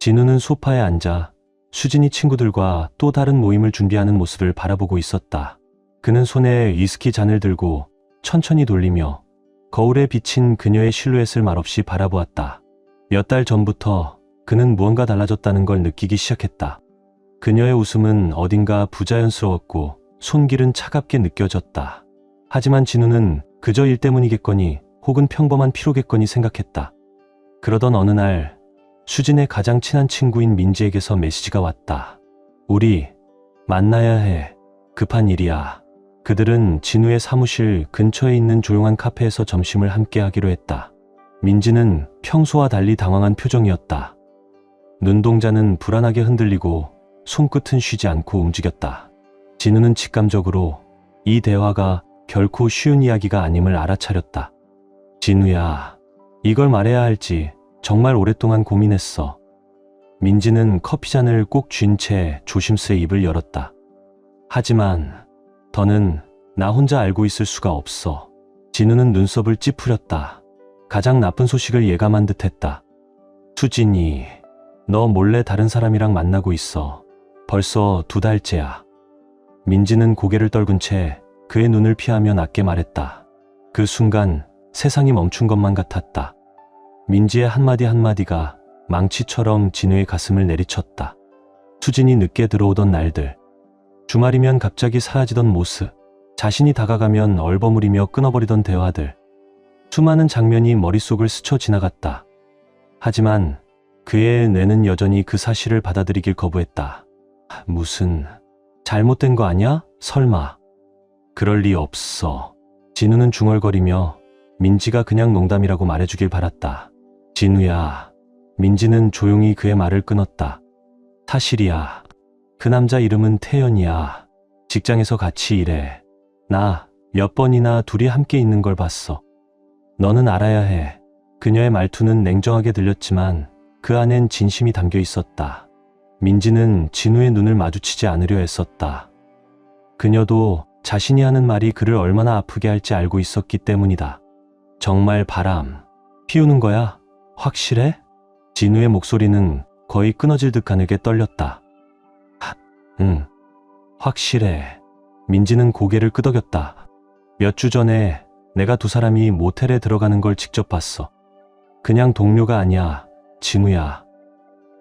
진우는 소파에 앉아 수진이 친구들과 또 다른 모임을 준비하는 모습을 바라보고 있었다. 그는 손에 위스키 잔을 들고 천천히 돌리며 거울에 비친 그녀의 실루엣을 말없이 바라보았다. 몇 달 전부터 그는 무언가 달라졌다는 걸 느끼기 시작했다. 그녀의 웃음은 어딘가 부자연스러웠고 손길은 차갑게 느껴졌다. 하지만 진우는 그저 일 때문이겠거니 혹은 평범한 피로겠거니 생각했다. 그러던 어느 날 수진의 가장 친한 친구인 민지에게서 메시지가 왔다. 우리 만나야 해. 급한 일이야. 그들은 진우의 사무실 근처에 있는 조용한 카페에서 점심을 함께 하기로 했다. 민지는 평소와 달리 당황한 표정이었다. 눈동자는 불안하게 흔들리고 손끝은 쉬지 않고 움직였다. 진우는 직감적으로 이 대화가 결코 쉬운 이야기가 아님을 알아차렸다. 진우야, 이걸 말해야 할지 정말 오랫동안 고민했어. 민지는 커피잔을 꼭 쥔 채 조심스레 입을 열었다. 하지만 더는 나 혼자 알고 있을 수가 없어. 진우는 눈썹을 찌푸렸다. 가장 나쁜 소식을 예감한 듯했다. 수진이, 너 몰래 다른 사람이랑 만나고 있어. 벌써 2달째야. 민지는 고개를 떨군 채 그의 눈을 피하며 낮게 말했다. 그 순간 세상이 멈춘 것만 같았다. 민지의 한마디 한마디가 망치처럼 진우의 가슴을 내리쳤다. 수진이 늦게 들어오던 날들, 주말이면 갑자기 사라지던 모습, 자신이 다가가면 얼버무리며 끊어버리던 대화들, 수많은 장면이 머릿속을 스쳐 지나갔다. 하지만 그의 뇌는 여전히 그 사실을 받아들이길 거부했다. 무슨 잘못된 거 아니야? 설마. 그럴 리 없어. 진우는 중얼거리며 민지가 그냥 농담이라고 말해주길 바랐다. 진우야. 민지는 조용히 그의 말을 끊었다. 사실이야. 그 남자 이름은 태연이야. 직장에서 같이 일해. 나 몇 번이나 둘이 함께 있는 걸 봤어. 너는 알아야 해. 그녀의 말투는 냉정하게 들렸지만 그 안엔 진심이 담겨 있었다. 민지는 진우의 눈을 마주치지 않으려 애썼다. 그녀도 자신이 하는 말이 그를 얼마나 아프게 할지 알고 있었기 때문이다. 정말 바람 피우는 거야? 확실해? 진우의 목소리는 거의 끊어질 듯 가늘게 떨렸다. 응, 확실해. 민지는 고개를 끄덕였다. 몇 주 전에 내가 2사람이 모텔에 들어가는 걸 직접 봤어. 그냥 동료가 아니야, 진우야.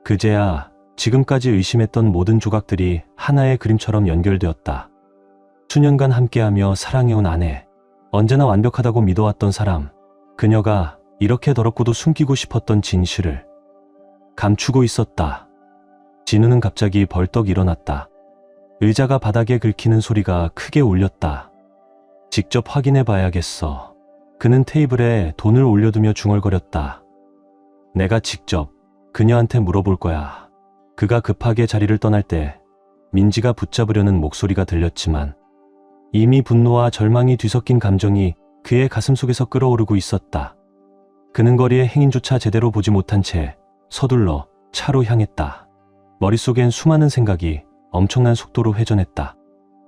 그제야 지금까지 의심했던 모든 조각들이 하나의 그림처럼 연결되었다. 수년간 함께하며 사랑해온 아내, 언제나 완벽하다고 믿어왔던 사람, 그녀가 이렇게 더럽고도 숨기고 싶었던 진실을 감추고 있었다. 진우는 갑자기 벌떡 일어났다. 의자가 바닥에 긁히는 소리가 크게 울렸다. 직접 확인해 봐야겠어. 그는 테이블에 돈을 올려두며 중얼거렸다. 내가 직접 그녀한테 물어볼 거야. 그가 급하게 자리를 떠날 때 민지가 붙잡으려는 목소리가 들렸지만 이미 분노와 절망이 뒤섞인 감정이 그의 가슴 속에서 끓어오르고 있었다. 그는 거리의 행인조차 제대로 보지 못한 채 서둘러 차로 향했다. 머릿속엔 수많은 생각이 엄청난 속도로 회전했다.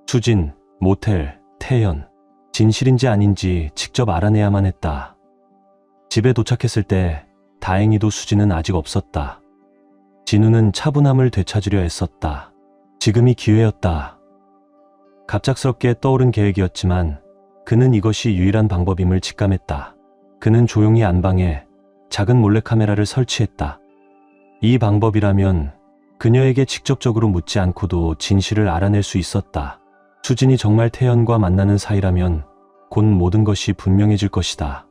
수진, 모텔, 태연, 진실인지 아닌지 직접 알아내야만 했다. 집에 도착했을 때 다행히도 수진은 아직 없었다. 진우는 차분함을 되찾으려 애썼다. 지금이 기회였다. 갑작스럽게 떠오른 계획이었지만 그는 이것이 유일한 방법임을 직감했다. 그는 조용히 안방에 작은 몰래카메라를 설치했다. 이 방법이라면 그녀에게 직접적으로 묻지 않고도 진실을 알아낼 수 있었다. 수진이 정말 태연과 만나는 사이라면 곧 모든 것이 분명해질 것이다.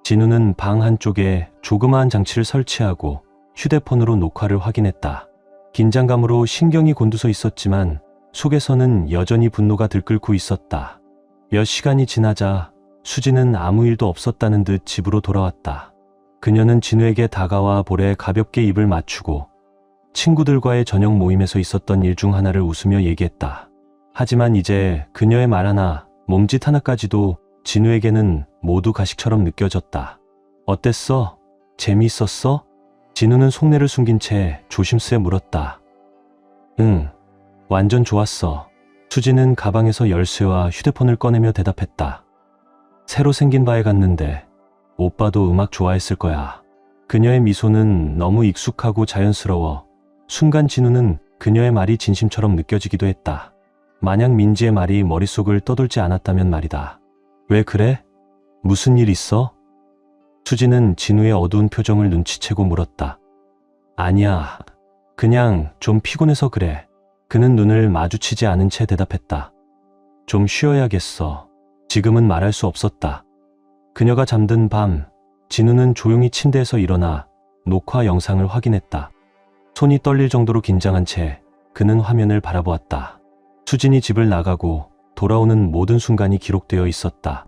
진우는 방 한쪽에 조그마한 장치를 설치하고 휴대폰으로 녹화를 확인했다. 긴장감으로 신경이 곤두서 있었지만 속에서는 여전히 분노가 들끓고 있었다. 몇 시간이 지나자 수진은 아무 일도 없었다는 듯 집으로 돌아왔다. 그녀는 진우에게 다가와 볼에 가볍게 입을 맞추고 친구들과의 저녁 모임에서 있었던 일 중 하나를 웃으며 얘기했다. 하지만 이제 그녀의 말 하나, 몸짓 하나까지도 진우에게는 모두 가식처럼 느껴졌다. 어땠어? 재미있었어? 진우는 속내를 숨긴 채 조심스레 물었다. 응, 완전 좋았어. 수진은 가방에서 열쇠와 휴대폰을 꺼내며 대답했다. 새로 생긴 바에 갔는데 오빠도 음악 좋아했을 거야. 그녀의 미소는 너무 익숙하고 자연스러워 순간 진우는 그녀의 말이 진심처럼 느껴지기도 했다. 만약 민지의 말이 머릿속을 떠돌지 않았다면 말이다. 왜 그래? 무슨 일 있어? 수지는 진우의 어두운 표정을 눈치채고 물었다. 아니야. 그냥 좀 피곤해서 그래. 그는 눈을 마주치지 않은 채 대답했다. 좀 쉬어야겠어. 지금은 말할 수 없었다. 그녀가 잠든 밤, 진우는 조용히 침대에서 일어나 녹화 영상을 확인했다. 손이 떨릴 정도로 긴장한 채 그는 화면을 바라보았다. 수진이 집을 나가고 돌아오는 모든 순간이 기록되어 있었다.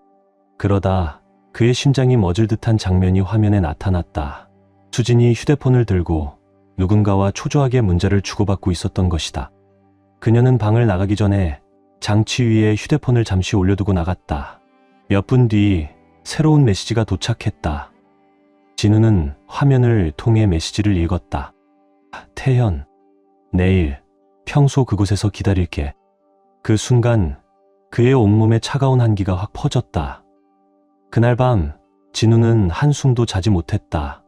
그러다 그의 심장이 멎을 듯한 장면이 화면에 나타났다. 수진이 휴대폰을 들고 누군가와 초조하게 문자를 주고받고 있었던 것이다. 그녀는 방을 나가기 전에 장치 위에 휴대폰을 잠시 올려두고 나갔다. 몇 분 뒤 새로운 메시지가 도착했다. 진우는 화면을 통해 메시지를 읽었다. 태연, 내일 평소 그곳에서 기다릴게. 그 순간 그의 온몸에 차가운 한기가 확 퍼졌다. 그날 밤 진우는 한숨도 자지 못했다.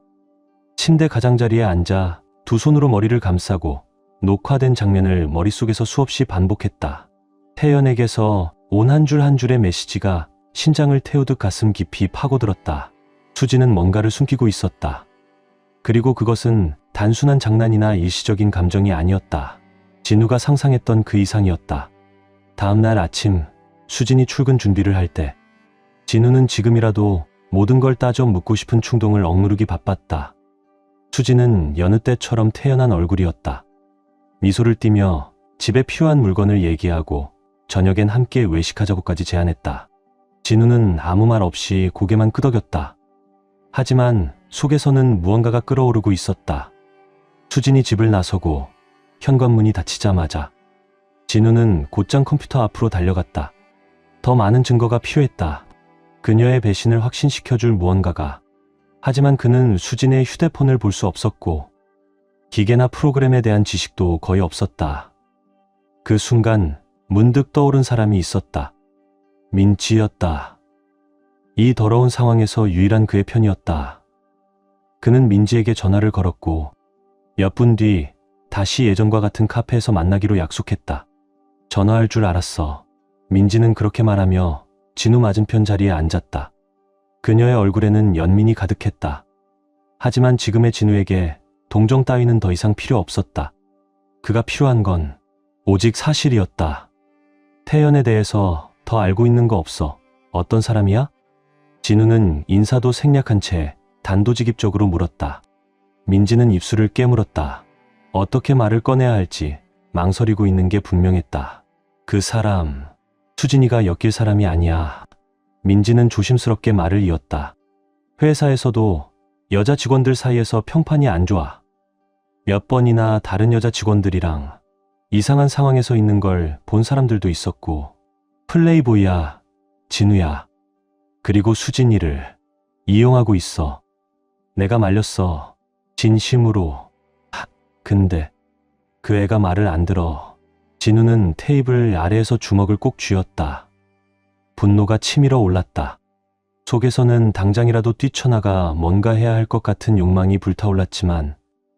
침대 가장자리에 앉아 두 손으로 머리를 감싸고 녹화된 장면을 머릿속에서 수없이 반복했다. 태연에게서 온 한 줄 한 줄의 메시지가 심장을 태우듯 가슴 깊이 파고들었다. 수지는 뭔가를 숨기고 있었다. 그리고 그것은 단순한 장난이나 일시적인 감정이 아니었다. 진우가 상상했던 그 이상이었다. 다음 날 아침 수진이 출근 준비를 할 때 진우는 지금이라도 모든 걸 따져 묻고 싶은 충동을 억누르기 바빴다. 수지는 여느 때처럼 태연한 얼굴이었다. 미소를 띠며 집에 필요한 물건을 얘기하고 저녁엔 함께 외식하자고까지 제안했다. 진우는 아무 말 없이 고개만 끄덕였다. 하지만 속에서는 무언가가 끓어오르고 있었다. 수진이 집을 나서고 현관문이 닫히자마자 진우는 곧장 컴퓨터 앞으로 달려갔다. 더 많은 증거가 필요했다. 그녀의 배신을 확신시켜줄 무언가가. 하지만 그는 수진의 휴대폰을 볼 수 없었고 기계나 프로그램에 대한 지식도 거의 없었다. 그 순간 문득 떠오른 사람이 있었다. 민지였다. 이 더러운 상황에서 유일한 그의 편이었다. 그는 민지에게 전화를 걸었고 몇 분 뒤 다시 예전과 같은 카페에서 만나기로 약속했다. 전화할 줄 알았어. 민지는 그렇게 말하며 진우 맞은편 자리에 앉았다. 그녀의 얼굴에는 연민이 가득했다. 하지만 지금의 진우에게 동정 따위는 더 이상 필요 없었다. 그가 필요한 건 오직 사실이었다. 태연에 대해서 더 알고 있는 거 없어. 어떤 사람이야? 진우는 인사도 생략한 채 단도직입적으로 물었다. 민지는 입술을 깨물었다. 어떻게 말을 꺼내야 할지 망설이고 있는 게 분명했다. 그 사람, 수진이가 엮일 사람이 아니야. 민지는 조심스럽게 말을 이었다. 회사에서도 여자 직원들 사이에서 평판이 안 좋아. 몇 번이나 다른 여자 직원들이랑 이상한 상황에서 있는 걸 본 사람들도 있었고 플레이보이야, 진우야. 그리고 수진이를 이용하고 있어. 내가 말렸어. 진심으로. 근데 그 애가 말을 안 들어. 진우는 테이블 아래에서 주먹을 꼭 쥐었다. 분노가 치밀어 올랐다. 속에서는 당장이라도 뛰쳐나가 뭔가 해야 할 것 같은 욕망이 불타올랐지만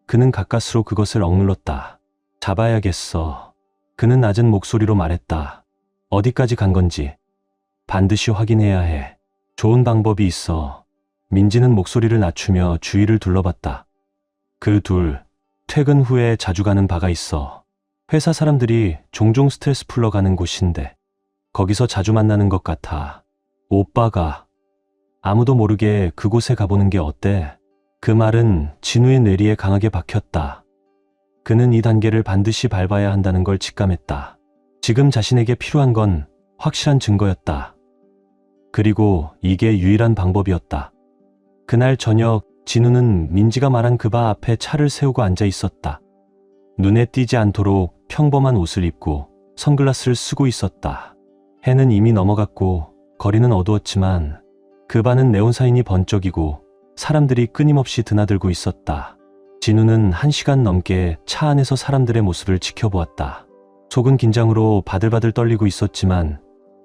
그는 가까스로 그것을 억눌렀다. 잡아야겠어. 그는 낮은 목소리로 말했다. 어디까지 간 건지 반드시 확인해야 해. 좋은 방법이 있어. 민지는 목소리를 낮추며 주위를 둘러봤다. 그 둘, 퇴근 후에 자주 가는 바가 있어. 회사 사람들이 종종 스트레스 풀러 가는 곳인데 거기서 자주 만나는 것 같아. 오빠가 아무도 모르게 그곳에 가보는 게 어때? 그 말은 진우의 뇌리에 강하게 박혔다. 그는 이 단계를 반드시 밟아야 한다는 걸 직감했다. 지금 자신에게 필요한 건 확실한 증거였다. 그리고 이게 유일한 방법이었다. 그날 저녁 진우는 민지가 말한 그 바 앞에 차를 세우고 앉아 있었다. 눈에 띄지 않도록 평범한 옷을 입고 선글라스를 쓰고 있었다. 해는 이미 넘어갔고 거리는 어두웠지만 그 바는 네온사인이 번쩍이고 사람들이 끊임없이 드나들고 있었다. 진우는 1시간 넘게 차 안에서 사람들의 모습을 지켜보았다. 속은 긴장으로 바들바들 떨리고 있었지만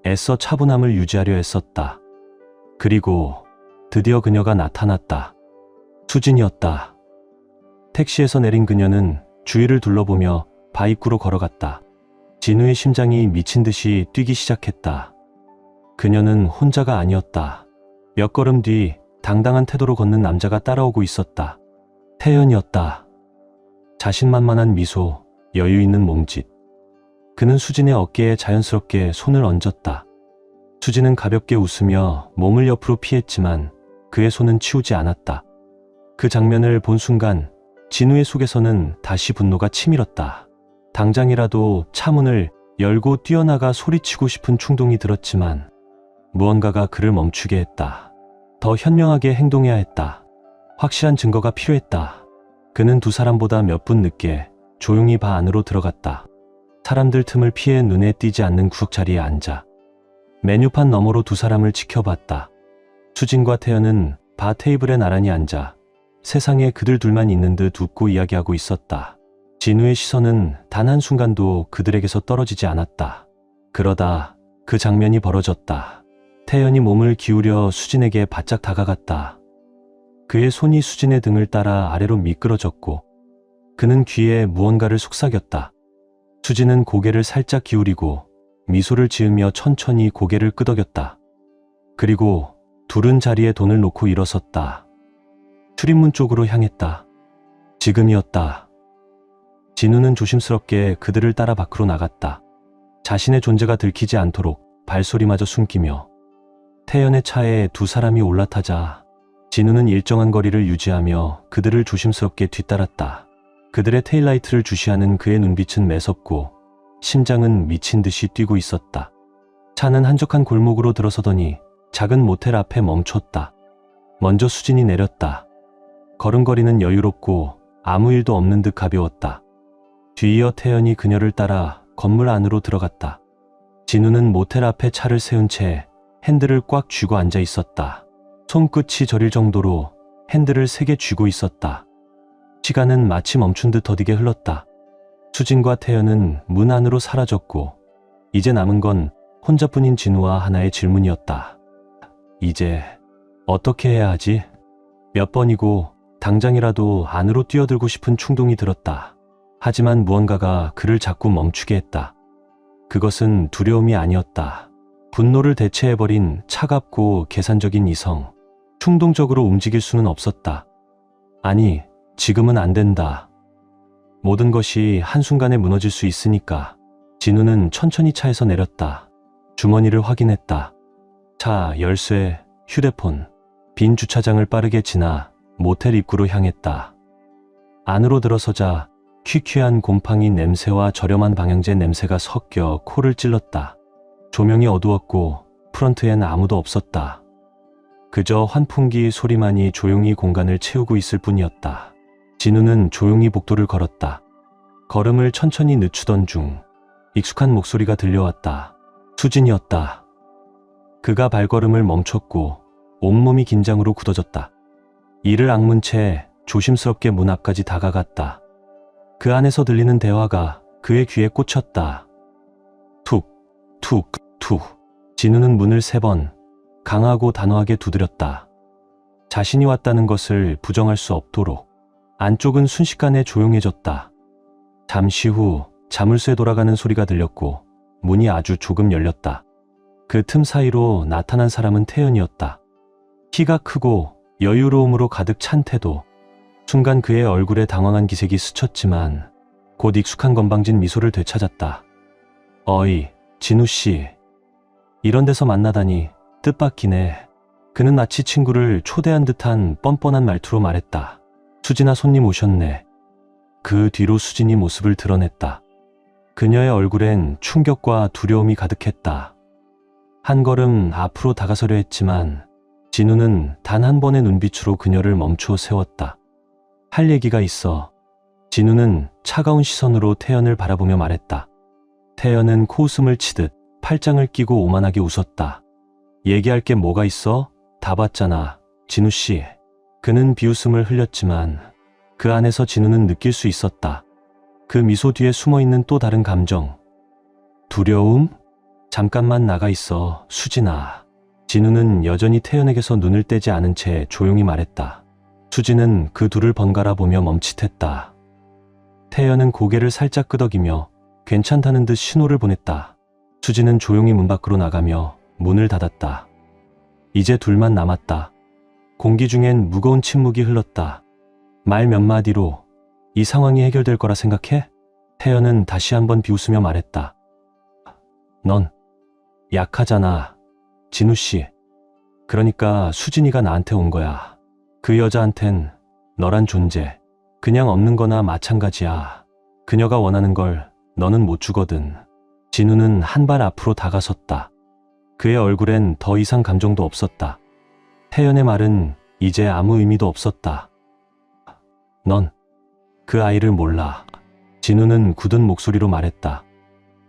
애써 차분함을 유지하려 했었다. 그리고 드디어 그녀가 나타났다. 수진이었다. 택시에서 내린 그녀는 주위를 둘러보며 바 입구로 걸어갔다. 진우의 심장이 미친 듯이 뛰기 시작했다. 그녀는 혼자가 아니었다. 몇 걸음 뒤 당당한 태도로 걷는 남자가 따라오고 있었다. 태연이었다. 자신만만한 미소, 여유 있는 몸짓. 그는 수진의 어깨에 자연스럽게 손을 얹었다. 수진은 가볍게 웃으며 몸을 옆으로 피했지만 그의 손은 치우지 않았다. 그 장면을 본 순간 진우의 속에서는 다시 분노가 치밀었다. 당장이라도 차 문을 열고 뛰어나가 소리치고 싶은 충동이 들었지만 무언가가 그를 멈추게 했다. 더 현명하게 행동해야 했다. 확실한 증거가 필요했다. 그는 두 사람보다 몇 분 늦게 조용히 바 안으로 들어갔다. 사람들 틈을 피해 눈에 띄지 않는 구석자리에 앉아 메뉴판 너머로 두 사람을 지켜봤다. 수진과 태연은 바 테이블에 나란히 앉아 세상에 그들 둘만 있는 듯 웃고 이야기하고 있었다. 진우의 시선은 단 한순간도 그들에게서 떨어지지 않았다. 그러다 그 장면이 벌어졌다. 태연이 몸을 기울여 수진에게 바짝 다가갔다. 그의 손이 수진의 등을 따라 아래로 미끄러졌고 그는 귀에 무언가를 속삭였다. 수진은 고개를 살짝 기울이고 미소를 지으며 천천히 고개를 끄덕였다. 그리고 둘은 자리에 돈을 놓고 일어섰다. 출입문 쪽으로 향했다. 지금이었다. 진우는 조심스럽게 그들을 따라 밖으로 나갔다. 자신의 존재가 들키지 않도록 발소리마저 숨기며 태연의 차에 두 사람이 올라타자 진우는 일정한 거리를 유지하며 그들을 조심스럽게 뒤따랐다. 그들의 테일라이트를 주시하는 그의 눈빛은 매섭고 심장은 미친 듯이 뛰고 있었다. 차는 한적한 골목으로 들어서더니 작은 모텔 앞에 멈췄다. 먼저 수진이 내렸다. 걸음걸이는 여유롭고 아무 일도 없는 듯 가벼웠다. 뒤이어 태연이 그녀를 따라 건물 안으로 들어갔다. 진우는 모텔 앞에 차를 세운 채 핸들을 꽉 쥐고 앉아 있었다. 손끝이 저릴 정도로 핸들을 세게 쥐고 있었다. 시간은 마치 멈춘 듯 더디게 흘렀다. 수진과 태연은 문 안으로 사라졌고 이제 남은 건 혼자뿐인 진우와 하나의 질문이었다. 이제 어떻게 해야 하지? 몇 번이고 당장이라도 안으로 뛰어들고 싶은 충동이 들었다. 하지만 무언가가 그를 자꾸 멈추게 했다. 그것은 두려움이 아니었다. 분노를 대체해버린 차갑고 계산적인 이성. 충동적으로 움직일 수는 없었다. 아니, 지금은 안 된다. 모든 것이 한순간에 무너질 수 있으니까. 진우는 천천히 차에서 내렸다. 주머니를 확인했다. 차, 열쇠, 휴대폰. 빈 주차장을 빠르게 지나 모텔 입구로 향했다. 안으로 들어서자 퀴퀴한 곰팡이 냄새와 저렴한 방향제 냄새가 섞여 코를 찔렀다. 조명이 어두웠고 프런트엔 아무도 없었다. 그저 환풍기 소리만이 조용히 공간을 채우고 있을 뿐이었다. 진우는 조용히 복도를 걸었다. 걸음을 천천히 늦추던 중 익숙한 목소리가 들려왔다. 수진이었다. 그가 발걸음을 멈췄고 온몸이 긴장으로 굳어졌다. 이를 악문 채 조심스럽게 문 앞까지 다가갔다. 그 안에서 들리는 대화가 그의 귀에 꽂혔다. 툭, 툭, 툭. 진우는 문을 3번 강하고 단호하게 두드렸다. 자신이 왔다는 것을 부정할 수 없도록. 안쪽은 순식간에 조용해졌다. 잠시 후 자물쇠 돌아가는 소리가 들렸고 문이 아주 조금 열렸다. 그 틈 사이로 나타난 사람은 태연이었다. 키가 크고 여유로움으로 가득 찬 태도. 순간 그의 얼굴에 당황한 기색이 스쳤지만 곧 익숙한 건방진 미소를 되찾았다. 어이, 진우씨. 이런 데서 만나다니 뜻밖이네. 그는 마치 친구를 초대한 듯한 뻔뻔한 말투로 말했다. 수진아, 손님 오셨네. 그 뒤로 수진이 모습을 드러냈다. 그녀의 얼굴엔 충격과 두려움이 가득했다. 한 걸음 앞으로 다가서려 했지만 진우는 단 한 번의 눈빛으로 그녀를 멈춰 세웠다. 할 얘기가 있어. 진우는 차가운 시선으로 태연을 바라보며 말했다. 태연은 코웃음을 치듯 팔짱을 끼고 오만하게 웃었다. 얘기할 게 뭐가 있어? 다 봤잖아, 진우씨. 그는 비웃음을 흘렸지만 그 안에서 진우는 느낄 수 있었다. 그 미소 뒤에 숨어있는 또 다른 감정. 두려움? 잠깐만 나가 있어, 수진아. 진우는 여전히 태연에게서 눈을 떼지 않은 채 조용히 말했다. 수진은 그 둘을 번갈아 보며 멈칫했다. 태연은 고개를 살짝 끄덕이며 괜찮다는 듯 신호를 보냈다. 수진은 조용히 문 밖으로 나가며 문을 닫았다. 이제 둘만 남았다. 공기 중엔 무거운 침묵이 흘렀다. 말 몇 마디로 이 상황이 해결될 거라 생각해? 태연은 다시 한번 비웃으며 말했다. 넌 약하잖아, 진우씨. 그러니까 수진이가 나한테 온 거야. 그 여자한텐 너란 존재 그냥 없는 거나 마찬가지야. 그녀가 원하는 걸 너는 못 주거든. 진우는 한 발 앞으로 다가섰다. 그의 얼굴엔 더 이상 감정도 없었다. 태연의 말은 이제 아무 의미도 없었다. 넌 그 아이를 몰라. 진우는 굳은 목소리로 말했다.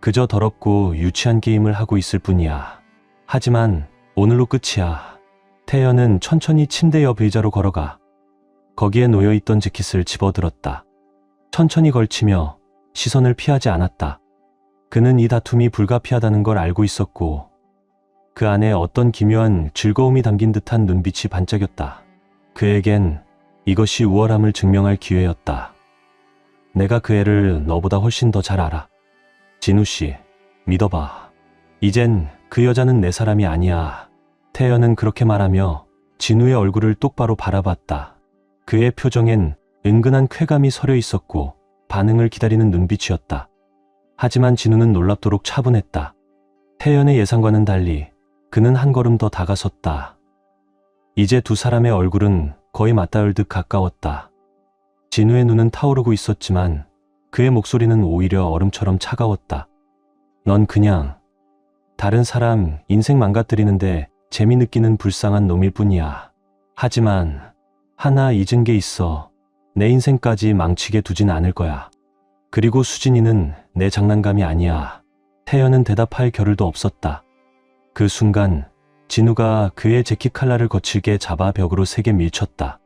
그저 더럽고 유치한 게임을 하고 있을 뿐이야. 하지만 오늘로 끝이야. 태연은 천천히 침대 옆 의자로 걸어가 거기에 놓여있던 재킷을 집어들었다. 천천히 걸치며 시선을 피하지 않았다. 그는 이 다툼이 불가피하다는 걸 알고 있었고 그 안에 어떤 기묘한 즐거움이 담긴 듯한 눈빛이 반짝였다. 그에겐 이것이 우월함을 증명할 기회였다. 내가 그 애를 너보다 훨씬 더 잘 알아. 진우씨, 믿어봐. 이젠 그 여자는 내 사람이 아니야. 태연은 그렇게 말하며 진우의 얼굴을 똑바로 바라봤다. 그의 표정엔 은근한 쾌감이 서려 있었고 반응을 기다리는 눈빛이었다. 하지만 진우는 놀랍도록 차분했다. 태연의 예상과는 달리 그는 한 걸음 더 다가섰다. 이제 두 사람의 얼굴은 거의 맞닿을 듯 가까웠다. 진우의 눈은 타오르고 있었지만 그의 목소리는 오히려 얼음처럼 차가웠다. 넌 그냥 다른 사람 인생 망가뜨리는데 재미 느끼는 불쌍한 놈일 뿐이야. 하지만 하나 잊은 게 있어. 내 인생까지 망치게 두진 않을 거야. 그리고 수진이는 내 장난감이 아니야. 태연은 대답할 겨를도 없었다. 그 순간 진우가 그의 재킷 칼날을 거칠게 잡아 벽으로 세게 밀쳤다.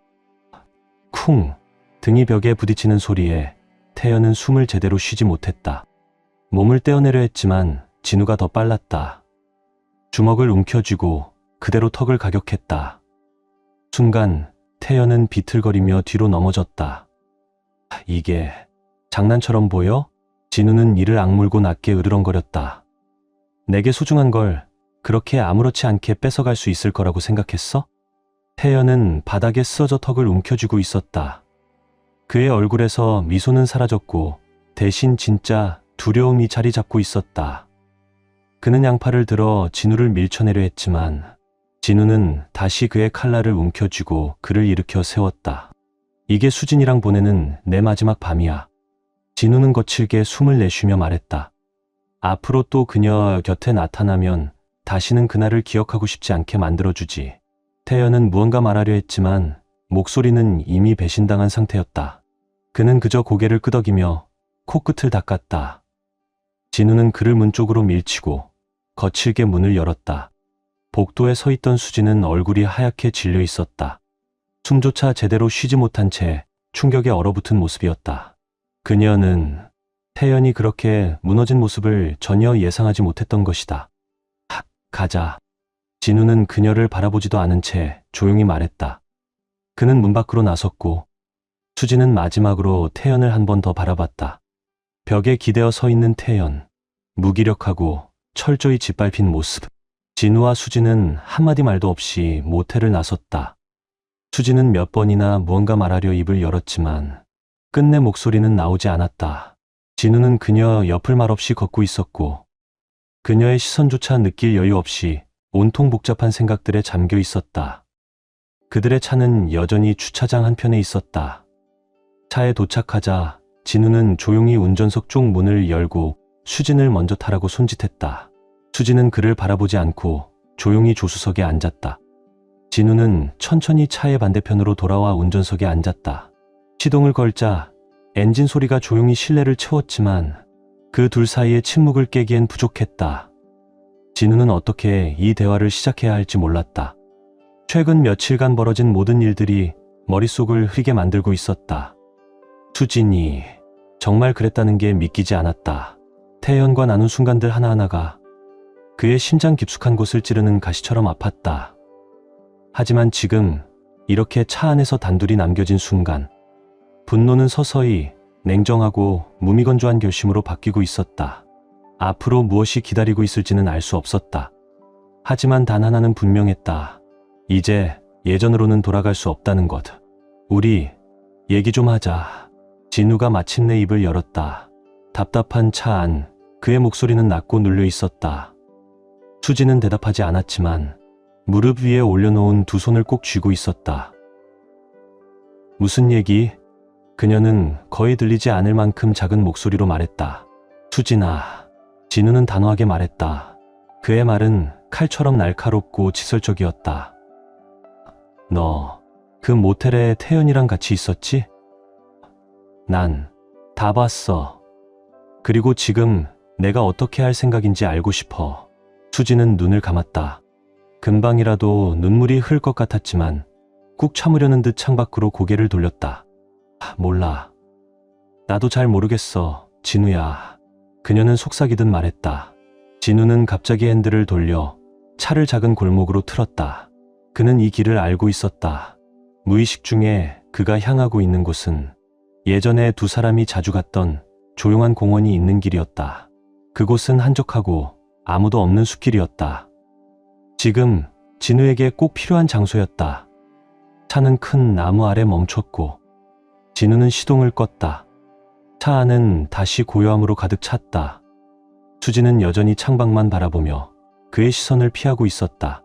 쿵! 등이 벽에 부딪히는 소리에 태연은 숨을 제대로 쉬지 못했다. 몸을 떼어내려 했지만 진우가 더 빨랐다. 주먹을 움켜쥐고 그대로 턱을 가격했다. 순간 태연은 비틀거리며 뒤로 넘어졌다. 이게 장난처럼 보여? 진우는 이를 악물고 낮게 으르렁거렸다. 내게 소중한 걸 그렇게 아무렇지 않게 뺏어갈 수 있을 거라고 생각했어? 태연은 바닥에 쓰러져 턱을 움켜쥐고 있었다. 그의 얼굴에서 미소는 사라졌고 대신 진짜 두려움이 자리 잡고 있었다. 그는 양팔을 들어 진우를 밀쳐내려 했지만 진우는 다시 그의 칼날을 움켜쥐고 그를 일으켜 세웠다. 이게 수진이랑 보내는 내 마지막 밤이야. 진우는 거칠게 숨을 내쉬며 말했다. 앞으로 또 그녀 곁에 나타나면 다시는 그날을 기억하고 싶지 않게 만들어주지. 태연은 무언가 말하려 했지만 목소리는 이미 배신당한 상태였다. 그는 그저 고개를 끄덕이며 코끝을 닦았다. 진우는 그를 문 쪽으로 밀치고 거칠게 문을 열었다. 복도에 서 있던 수진은 얼굴이 하얗게 질려 있었다. 숨조차 제대로 쉬지 못한 채 충격에 얼어붙은 모습이었다. 그녀는 태연이 그렇게 무너진 모습을 전혀 예상하지 못했던 것이다. 가자. 진우는 그녀를 바라보지도 않은 채 조용히 말했다. 그는 문 밖으로 나섰고 수진은 마지막으로 태연을 한 번 더 바라봤다. 벽에 기대어 서 있는 태연, 무기력하고 철저히 짓밟힌 모습. 진우와 수진은 한마디 말도 없이 모텔을 나섰다. 수진은 몇 번이나 무언가 말하려 입을 열었지만 끝내 목소리는 나오지 않았다. 진우는 그녀 옆을 말없이 걷고 있었고 그녀의 시선조차 느낄 여유 없이 온통 복잡한 생각들에 잠겨 있었다. 그들의 차는 여전히 주차장 한편에 있었다. 차에 도착하자 진우는 조용히 운전석 쪽 문을 열고 수진을 먼저 타라고 손짓했다. 수진은 그를 바라보지 않고 조용히 조수석에 앉았다. 진우는 천천히 차의 반대편으로 돌아와 운전석에 앉았다. 시동을 걸자 엔진 소리가 조용히 실내를 채웠지만 그 둘 사이의 침묵을 깨기엔 부족했다. 진우는 어떻게 이 대화를 시작해야 할지 몰랐다. 최근 며칠간 벌어진 모든 일들이 머릿속을 흐리게 만들고 있었다. 수진이 정말 그랬다는 게 믿기지 않았다. 태연과 나눈 순간들 하나하나가 그의 심장 깊숙한 곳을 찌르는 가시처럼 아팠다. 하지만 지금 이렇게 차 안에서 단둘이 남겨진 순간 분노는 서서히 냉정하고 무미건조한 결심으로 바뀌고 있었다. 앞으로 무엇이 기다리고 있을지는 알 수 없었다. 하지만 단 하나는 분명했다. 이제 예전으로는 돌아갈 수 없다는 것. 우리 얘기 좀 하자. 진우가 마침내 입을 열었다. 답답한 차 안, 그의 목소리는 낮고 눌려 있었다. 수지는 대답하지 않았지만 무릎 위에 올려놓은 두 손을 꼭 쥐고 있었다. 무슨 얘기? 그녀는 거의 들리지 않을 만큼 작은 목소리로 말했다. 수진아. 진우는 단호하게 말했다. 그의 말은 칼처럼 날카롭고 직설적이었다. 너, 그 모텔에 태연이랑 같이 있었지? 난 다 봤어. 그리고 지금 내가 어떻게 할 생각인지 알고 싶어. 수지는 눈을 감았다. 금방이라도 눈물이 흘 것 같았지만 꾹 참으려는 듯 창밖으로 고개를 돌렸다. 몰라. 나도 잘 모르겠어, 진우야. 그녀는 속삭이듯 말했다. 진우는 갑자기 핸들을 돌려 차를 작은 골목으로 틀었다. 그는 이 길을 알고 있었다. 무의식 중에 그가 향하고 있는 곳은 예전에 두 사람이 자주 갔던 조용한 공원이 있는 길이었다. 그곳은 한적하고 아무도 없는 숲길이었다. 지금 진우에게 꼭 필요한 장소였다. 차는 큰 나무 아래 멈췄고 진우는 시동을 껐다. 차 안은 다시 고요함으로 가득 찼다. 수지는 여전히 창밖만 바라보며 그의 시선을 피하고 있었다.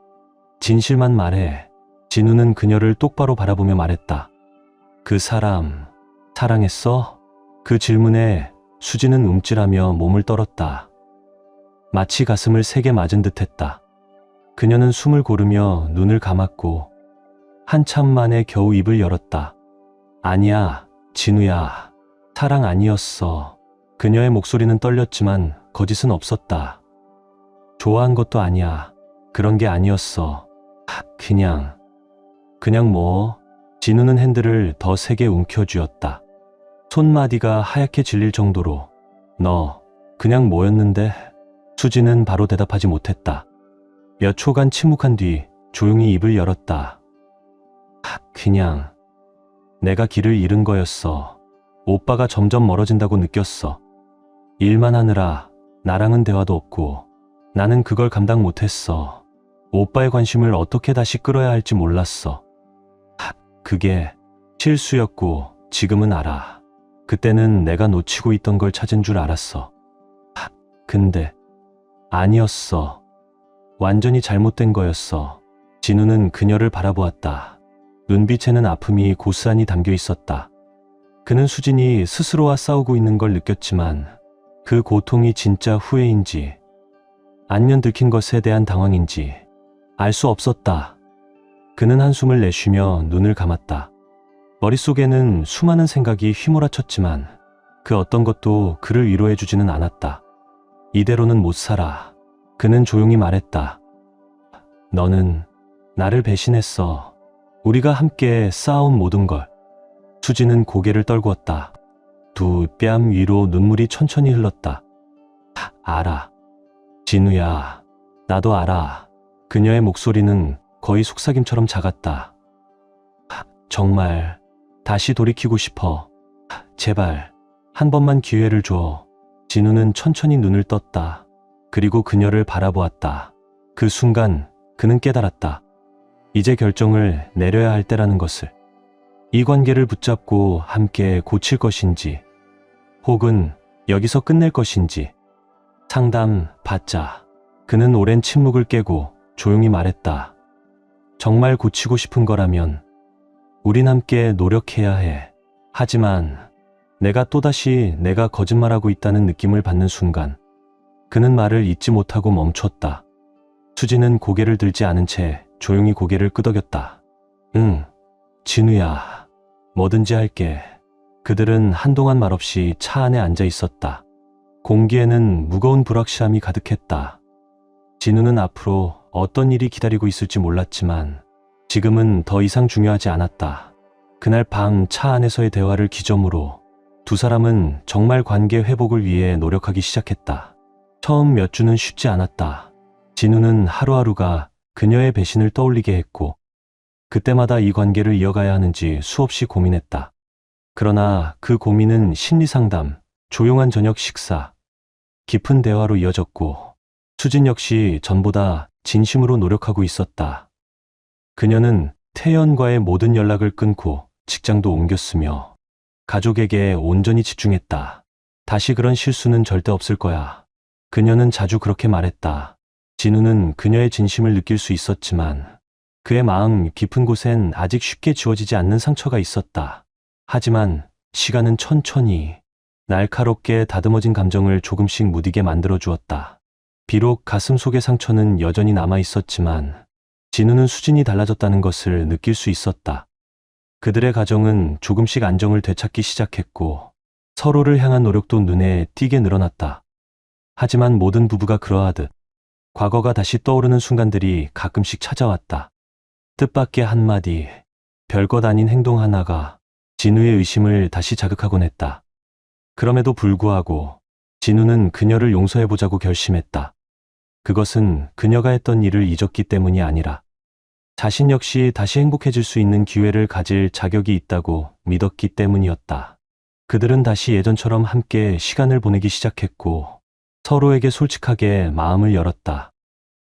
진실만 말해. 진우는 그녀를 똑바로 바라보며 말했다. 그 사람 사랑했어? 그 질문에 수지는 움찔하며 몸을 떨었다. 마치 가슴을 세게 맞은 듯했다. 그녀는 숨을 고르며 눈을 감았고 한참 만에 겨우 입을 열었다. 아니야, 진우야. 사랑 아니었어. 그녀의 목소리는 떨렸지만 거짓은 없었다. 좋아한 것도 아니야. 그런 게 아니었어. 그냥 뭐. 진우는 핸들을 더 세게 움켜쥐었다. 손마디가 하얗게 질릴 정도로. 너 그냥 뭐였는데? 수지는 바로 대답하지 못했다. 몇 초간 침묵한 뒤 조용히 입을 열었다. 그냥 내가 길을 잃은 거였어. 오빠가 점점 멀어진다고 느꼈어. 일만 하느라 나랑은 대화도 없고 나는 그걸 감당 못했어. 오빠의 관심을 어떻게 다시 끌어야 할지 몰랐어. 그게 실수였고 지금은 알아. 그때는 내가 놓치고 있던 걸 찾은 줄 알았어. 근데 아니었어. 완전히 잘못된 거였어. 진우는 그녀를 바라보았다. 눈빛에는 아픔이 고스란히 담겨 있었다. 그는 수진이 스스로와 싸우고 있는 걸 느꼈지만 그 고통이 진짜 후회인지 아니면 들킨 것에 대한 당황인지 알 수 없었다. 그는 한숨을 내쉬며 눈을 감았다. 머릿속에는 수많은 생각이 휘몰아쳤지만 그 어떤 것도 그를 위로해주지는 않았다. 이대로는 못 살아. 그는 조용히 말했다. 너는 나를 배신했어. 우리가 함께 쌓아온 모든 걸. 수지는 고개를 떨구었다. 두 뺨 위로 눈물이 천천히 흘렀다. 알아. 진우야, 나도 알아. 그녀의 목소리는 거의 속삭임처럼 작았다. 정말 다시 돌이키고 싶어. 제발 한 번만 기회를 줘. 진우는 천천히 눈을 떴다. 그리고 그녀를 바라보았다. 그 순간 그는 깨달았다. 이제 결정을 내려야 할 때라는 것을. 이 관계를 붙잡고 함께 고칠 것인지 혹은 여기서 끝낼 것인지 상담 받자. 그는 오랜 침묵을 깨고 조용히 말했다. 정말 고치고 싶은 거라면 우린 함께 노력해야 해. 하지만 내가 또다시 내가 거짓말하고 있다는 느낌을 받는 순간 그는 말을 잇지 못하고 멈췄다. 수지는 고개를 들지 않은 채 조용히 고개를 끄덕였다. 응, 진우야. 뭐든지 할게. 그들은 한동안 말없이 차 안에 앉아 있었다. 공기에는 무거운 불확실함이 가득했다. 진우는 앞으로 어떤 일이 기다리고 있을지 몰랐지만 지금은 더 이상 중요하지 않았다. 그날 밤 차 안에서의 대화를 기점으로 두 사람은 정말 관계 회복을 위해 노력하기 시작했다. 처음 몇 주는 쉽지 않았다. 진우는 하루하루가 그녀의 배신을 떠올리게 했고 그때마다 이 관계를 이어가야 하는지 수없이 고민했다. 그러나 그 고민은 심리상담, 조용한 저녁 식사, 깊은 대화로 이어졌고 수진 역시 전보다 진심으로 노력하고 있었다. 그녀는 태연과의 모든 연락을 끊고 직장도 옮겼으며 가족에게 온전히 집중했다. 다시 그런 실수는 절대 없을 거야. 그녀는 자주 그렇게 말했다. 진우는 그녀의 진심을 느낄 수 있었지만 그의 마음 깊은 곳엔 아직 쉽게 지워지지 않는 상처가 있었다. 하지만 시간은 천천히 날카롭게 다듬어진 감정을 조금씩 무디게 만들어 주었다. 비록 가슴 속의 상처는 여전히 남아 있었지만 진우는 수진이 달라졌다는 것을 느낄 수 있었다. 그들의 가정은 조금씩 안정을 되찾기 시작했고 서로를 향한 노력도 눈에 띄게 늘어났다. 하지만 모든 부부가 그러하듯 과거가 다시 떠오르는 순간들이 가끔씩 찾아왔다. 뜻밖의 한마디, 별것 아닌 행동 하나가 진우의 의심을 다시 자극하곤 했다. 그럼에도 불구하고 진우는 그녀를 용서해보자고 결심했다. 그것은 그녀가 했던 일을 잊었기 때문이 아니라 자신 역시 다시 행복해질 수 있는 기회를 가질 자격이 있다고 믿었기 때문이었다. 그들은 다시 예전처럼 함께 시간을 보내기 시작했고 서로에게 솔직하게 마음을 열었다.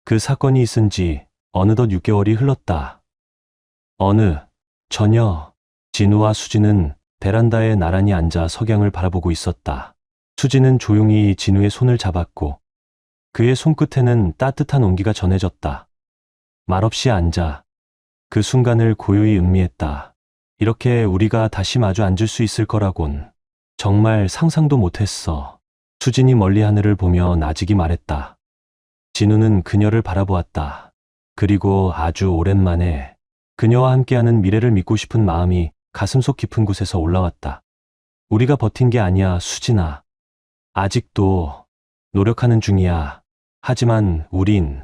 그 사건이 있은 지 어느덧 6개월이 흘렀다. 어느 저녁, 진우와 수진은 베란다에 나란히 앉아 석양을 바라보고 있었다. 수진은 조용히 진우의 손을 잡았고 그의 손끝에는 따뜻한 온기가 전해졌다. 말없이 앉아 그 순간을 고요히 음미했다. 이렇게 우리가 다시 마주 앉을 수 있을 거라곤 정말 상상도 못했어. 수진이 멀리 하늘을 보며 나직이 말했다. 진우는 그녀를 바라보았다. 그리고 아주 오랜만에 그녀와 함께하는 미래를 믿고 싶은 마음이 가슴속 깊은 곳에서 올라왔다. 우리가 버틴 게 아니야, 수진아. 아직도 노력하는 중이야. 하지만 우린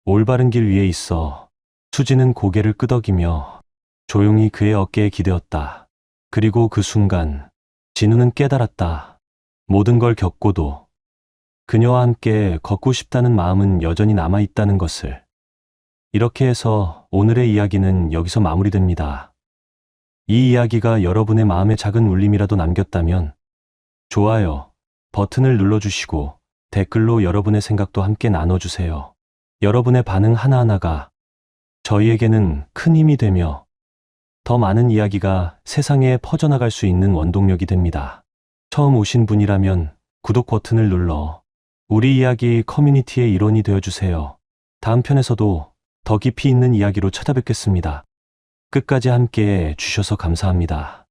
올바른 길 위에 있어. 수진은 고개를 끄덕이며 조용히 그의 어깨에 기대었다. 그리고 그 순간 진우는 깨달았다. 모든 걸 겪고도 그녀와 함께 걷고 싶다는 마음은 여전히 남아있다는 것을. 이렇게 해서 오늘의 이야기는 여기서 마무리됩니다. 이 이야기가 여러분의 마음에 작은 울림이라도 남겼다면 좋아요 버튼을 눌러주시고 댓글로 여러분의 생각도 함께 나눠주세요. 여러분의 반응 하나하나가 저희에게는 큰 힘이 되며 더 많은 이야기가 세상에 퍼져나갈 수 있는 원동력이 됩니다. 처음 오신 분이라면 구독 버튼을 눌러 우리 이야기 커뮤니티의 일원이 되어주세요. 다음 편에서도 더 깊이 있는 이야기로 찾아뵙겠습니다. 끝까지 함께 해주셔서 감사합니다.